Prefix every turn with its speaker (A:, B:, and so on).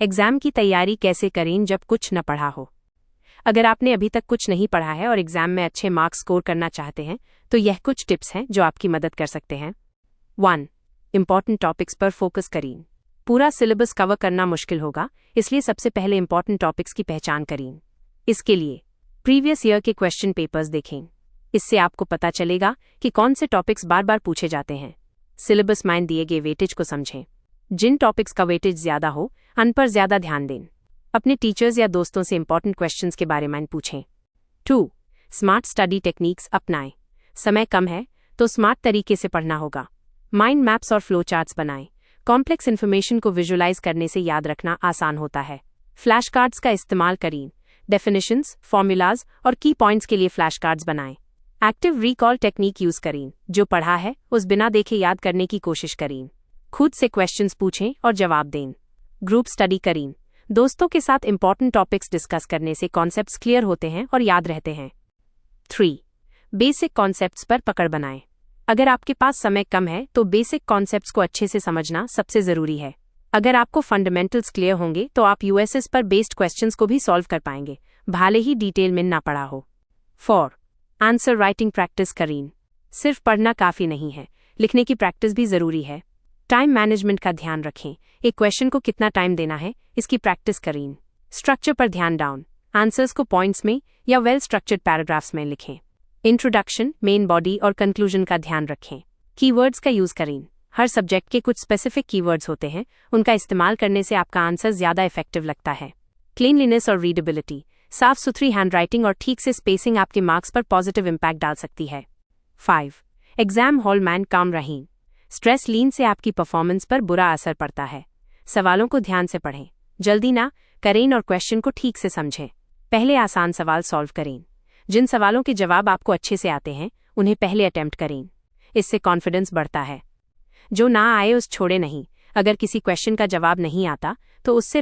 A: Exam की तैयारी कैसे करें जब कुछ न पढ़ा हो। अगर आपने अभी तक कुछ नहीं पढ़ा है और एग्जाम में अच्छे मार्क्स स्कोर करना चाहते हैं तो यह कुछ टिप्स हैं जो आपकी मदद कर सकते हैं। 1. इंपॉर्टेंट टॉपिक्स पर फोकस करें। पूरा सिलेबस कवर करना मुश्किल होगा, इसलिए सबसे पहले इंपॉर्टेंट टॉपिक्स की पहचान करें। इसके लिए प्रीवियस ईयर के क्वेश्चन पेपर्स देखें। इससे आपको पता चलेगा कि कौन से टॉपिक्स बार बार पूछे जाते हैं। सिलेबस में दिए गए वेटेज को समझें। जिन टॉपिक्स का वेटेज ज्यादा हो उन पर ज्यादा ध्यान दें। अपने टीचर्स या दोस्तों से इंपॉर्टेंट क्वेश्चंस के बारे में पूछें। 2. स्मार्ट स्टडी टेक्निक्स अपनाएं। समय कम है तो स्मार्ट तरीके से पढ़ना होगा। माइंड मैप्स और फ्लो चार्ट्स बनाएं। कॉम्प्लेक्स इन्फॉर्मेशन को विजुअलाइज करने से याद रखना आसान होता है। फ्लैश कार्ड्स का इस्तेमाल करें। डेफिनेशंस, फॉर्मूलाज और की पॉइंट्स के लिए फ्लैश कार्ड्स बनाएं। एक्टिव रिकॉल टेक्निक यूज करें। जो पढ़ा है उस बिना देखे याद करने की कोशिश करें। खुद से क्वेश्चंस पूछें और जवाब दें। ग्रुप स्टडी करें। दोस्तों के साथ इंपॉर्टेंट टॉपिक्स डिस्कस करने से कॉन्सेप्ट्स क्लियर होते हैं और याद रहते हैं। 3. बेसिक कॉन्सेप्ट्स पर पकड़ बनाएं। अगर आपके पास समय कम है तो बेसिक कॉन्सेप्ट्स को अच्छे से समझना सबसे जरूरी है। अगर आपको फंडामेंटल्स क्लियर होंगे तो आप यूएसएस पर बेस्ड क्वेश्चंस को भी सॉल्व कर पाएंगे, भले ही डिटेल में ना पढ़ा हो। 4. आंसर राइटिंग प्रैक्टिस करें। सिर्फ पढ़ना काफी नहीं है, लिखने की प्रैक्टिस भी जरूरी है। टाइम मैनेजमेंट का ध्यान रखें। एक क्वेश्चन को कितना टाइम देना है इसकी प्रैक्टिस करें। स्ट्रक्चर पर ध्यान डाउन। आंसर्स को पॉइंट्स में या वेल स्ट्रक्चर्ड पैराग्राफ्स में लिखें। इंट्रोडक्शन, मेन बॉडी और कंक्लूजन का ध्यान रखें। कीवर्ड्स का यूज करें। हर सब्जेक्ट के कुछ स्पेसिफिक कीवर्ड्स होते हैं, उनका इस्तेमाल करने से आपका आंसर ज्यादा इफेक्टिव लगता है। क्लीनलीनेस और रीडेबिलिटी। साफ सुथरी हैंडराइटिंग और ठीक से स्पेसिंग आपके मार्क्स पर पॉजिटिव इम्पैक्ट डाल सकती है। 5. एग्जाम हॉल में काम रहें। स्ट्रेस लीन से आपकी परफॉर्मेंस पर बुरा असर पड़ता है। सवालों को ध्यान से पढ़ें, जल्दी ना करें और क्वेश्चन को ठीक से समझें। पहले आसान सवाल सॉल्व करें। जिन सवालों के जवाब आपको अच्छे से आते हैं उन्हें पहले अटेम्प्ट करें। इससे कॉन्फिडेंस बढ़ता है। जो ना आए उस छोड़े नहीं। अगर किसी क्वेश्चन का जवाब नहीं आता तो उससे